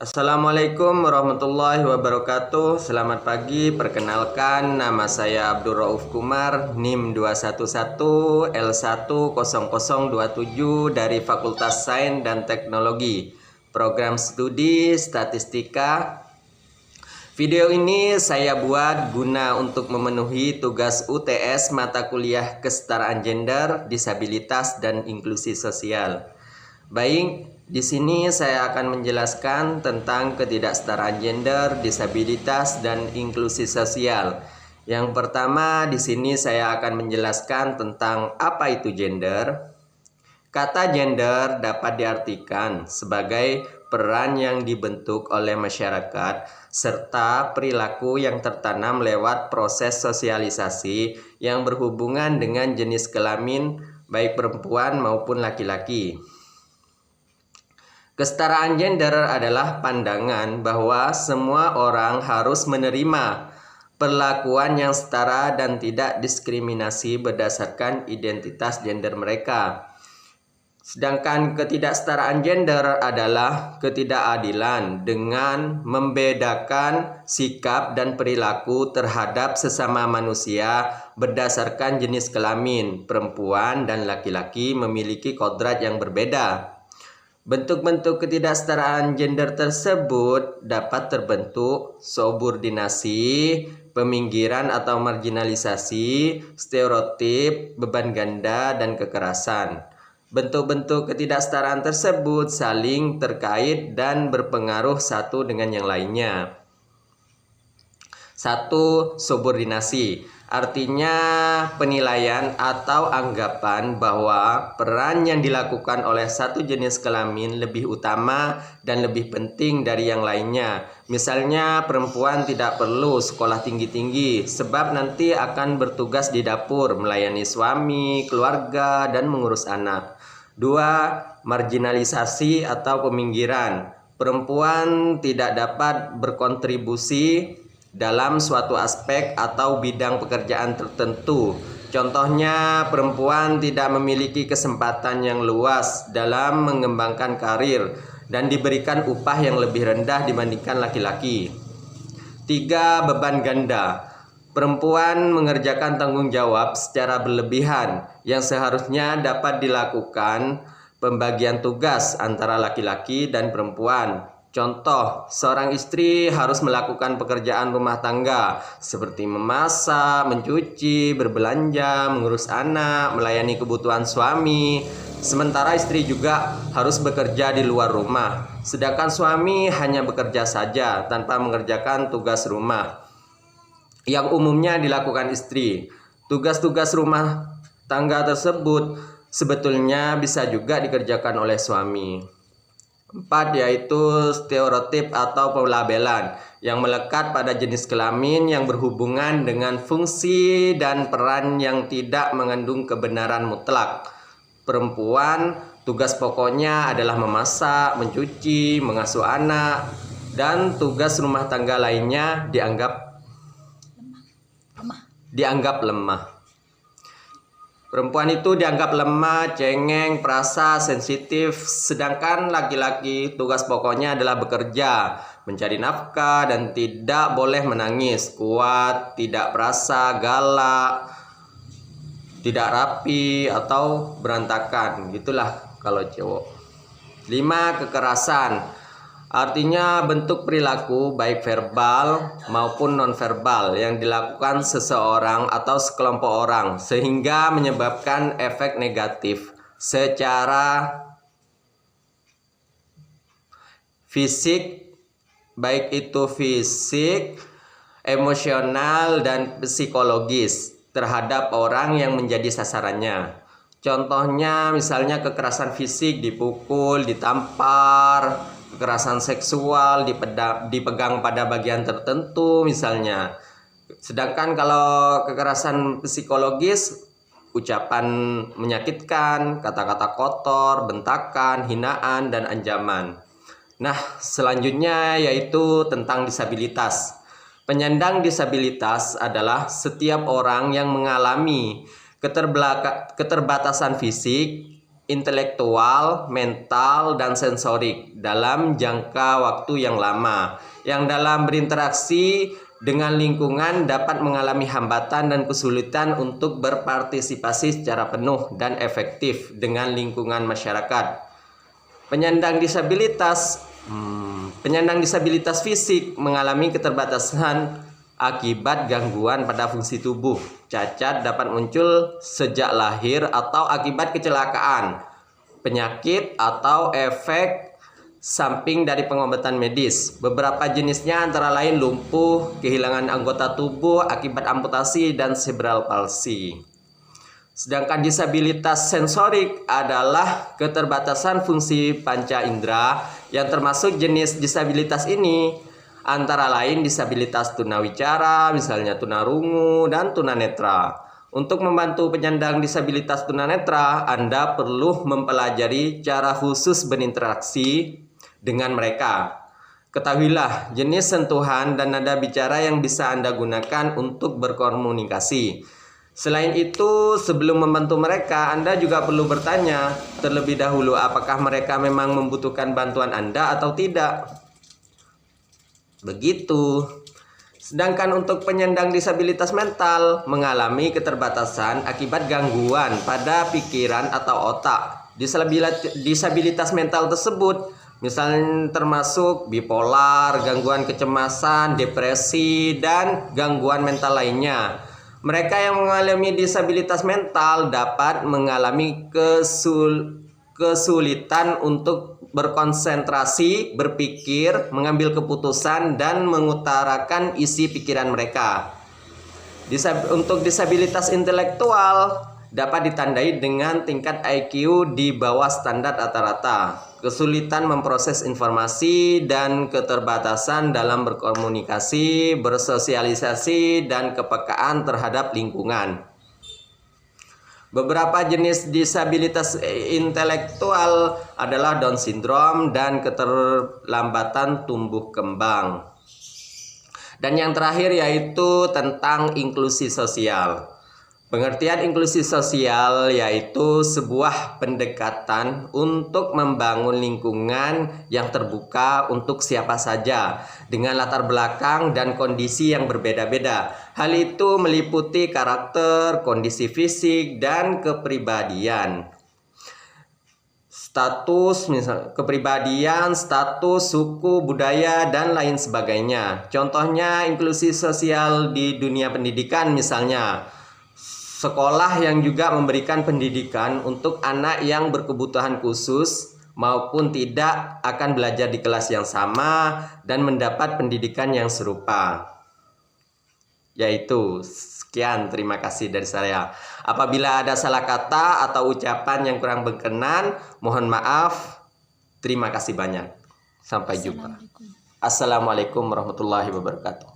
Assalamualaikum warahmatullahi wabarakatuh. Selamat pagi, perkenalkan nama saya Abdul Rauf Kumar, NIM 211L10027 dari Fakultas Sains dan Teknologi, Program Studi Statistika. Video ini saya buat guna untuk memenuhi tugas UTS mata kuliah kesetaraan gender, disabilitas, dan inklusi sosial. Baik, di sini saya akan menjelaskan tentang ketidaksetaraan gender, disabilitas, dan inklusi sosial. Yang pertama, di sini saya akan menjelaskan tentang apa itu gender. Kata gender dapat diartikan sebagai peran yang dibentuk oleh masyarakat serta perilaku yang tertanam lewat proses sosialisasi yang berhubungan dengan jenis kelamin baik perempuan maupun laki-laki. Kesetaraan gender adalah pandangan bahwa semua orang harus menerima perlakuan yang setara dan tidak diskriminasi berdasarkan identitas gender mereka. Sedangkan ketidaksetaraan gender adalah ketidakadilan dengan membedakan sikap dan perilaku terhadap sesama manusia berdasarkan jenis kelamin. Perempuan dan laki-laki memiliki kodrat yang berbeda. Bentuk-bentuk ketidaksetaraan gender tersebut dapat terbentuk subordinasi, peminggiran atau marginalisasi, stereotip, beban ganda, dan kekerasan. Bentuk-bentuk ketidaksetaraan tersebut saling terkait dan berpengaruh satu dengan yang lainnya. 1. Subordinasi, artinya penilaian atau anggapan bahwa peran yang dilakukan oleh satu jenis kelamin lebih utama dan lebih penting dari yang lainnya. Misalnya, perempuan tidak perlu sekolah tinggi-tinggi sebab nanti akan bertugas di dapur, melayani suami, keluarga, dan mengurus anak. 2. Marginalisasi atau peminggiran. Perempuan tidak dapat berkontribusi dalam suatu aspek atau bidang pekerjaan tertentu. Contohnya, perempuan tidak memiliki kesempatan yang luas dalam mengembangkan karir dan diberikan upah yang lebih rendah dibandingkan laki-laki. 3. Beban ganda. Perempuan mengerjakan tanggung jawab secara berlebihan yang seharusnya dapat dilakukan pembagian tugas antara laki-laki dan perempuan. Contoh, seorang istri harus melakukan pekerjaan rumah tangga seperti memasak, mencuci, berbelanja, mengurus anak, melayani kebutuhan suami. Sementara istri juga harus bekerja di luar rumah. Sedangkan suami hanya bekerja saja tanpa mengerjakan tugas rumah yang umumnya dilakukan istri. Tugas-tugas rumah tangga tersebut sebetulnya bisa juga dikerjakan oleh suami. 4. Yaitu stereotip atau pelabelan yang melekat pada jenis kelamin yang berhubungan dengan fungsi dan peran yang tidak mengandung kebenaran mutlak. Perempuan tugas pokoknya adalah memasak, mencuci, mengasuh anak, dan tugas rumah tangga lainnya dianggap lemah. Perempuan itu dianggap lemah, cengeng, perasa, sensitif. Sedangkan laki-laki tugas pokoknya adalah bekerja, mencari nafkah, dan tidak boleh menangis, kuat, tidak perasa, galak, tidak rapi, atau berantakan. Gitulah kalau cowok. 5. Kekerasan, artinya bentuk perilaku baik verbal maupun nonverbal yang dilakukan seseorang atau sekelompok orang sehingga menyebabkan efek negatif secara fisik, baik itu fisik, emosional, dan psikologis terhadap orang yang menjadi sasarannya. Contohnya misalnya kekerasan fisik, dipukul, ditampar, kekerasan seksual, dipegang pada bagian tertentu misalnya. Sedangkan kalau kekerasan psikologis, ucapan menyakitkan, kata-kata kotor, bentakan, hinaan, dan ancaman. Nah, selanjutnya yaitu tentang disabilitas. Penyandang disabilitas adalah setiap orang yang mengalami keterbatasan fisik, intelektual, mental, dan sensorik dalam jangka waktu yang lama, yang dalam berinteraksi dengan lingkungan dapat mengalami hambatan dan kesulitan untuk berpartisipasi secara penuh dan efektif dengan lingkungan masyarakat. Penyandang disabilitas fisik mengalami keterbatasan akibat gangguan pada fungsi tubuh. Cacat dapat muncul sejak lahir atau akibat kecelakaan, penyakit, atau efek samping dari pengobatan medis. Beberapa jenisnya antara lain lumpuh, kehilangan anggota tubuh akibat amputasi, dan cerebral palsy. Sedangkan disabilitas sensorik adalah keterbatasan fungsi panca indera yang termasuk jenis disabilitas ini antara lain disabilitas tunawicara, misalnya tunarungu dan tunanetra. Untuk membantu penyandang disabilitas tunanetra, Anda perlu mempelajari cara khusus berinteraksi dengan mereka. Ketahuilah jenis sentuhan dan nada bicara yang bisa Anda gunakan untuk berkomunikasi. Selain itu, sebelum membantu mereka, Anda juga perlu bertanya terlebih dahulu apakah mereka memang membutuhkan bantuan Anda atau tidak. Begitu. Sedangkan untuk penyandang disabilitas mental mengalami keterbatasan akibat gangguan pada pikiran atau otak. Disabilitas mental tersebut misalnya termasuk bipolar, gangguan kecemasan, depresi, dan gangguan mental lainnya. Mereka yang mengalami disabilitas mental dapat mengalami kesulitan untuk berkonsentrasi, berpikir, mengambil keputusan, dan mengutarakan isi pikiran mereka. Untuk disabilitas intelektual dapat ditandai dengan tingkat IQ di bawah standar rata-rata, kesulitan memproses informasi, dan keterbatasan dalam berkomunikasi, bersosialisasi, dan kepekaan terhadap lingkungan. Beberapa jenis disabilitas intelektual adalah Down syndrome dan keterlambatan tumbuh kembang. Dan yang terakhir yaitu tentang inklusi sosial. Pengertian inklusi sosial yaitu sebuah pendekatan untuk membangun lingkungan yang terbuka untuk siapa saja dengan latar belakang dan kondisi yang berbeda-beda. Hal itu meliputi karakter, kondisi fisik, dan kepribadian. Kepribadian, status, suku, budaya, dan lain sebagainya. Contohnya inklusi sosial di dunia pendidikan misalnya. Sekolah yang juga memberikan pendidikan untuk anak yang berkebutuhan khusus maupun tidak akan belajar di kelas yang sama dan mendapat pendidikan yang serupa. Yaitu, sekian, terima kasih dari saya. Apabila ada salah kata atau ucapan yang kurang berkenan, mohon maaf. Terima kasih banyak. Sampai jumpa. Assalamualaikum warahmatullahi wabarakatuh.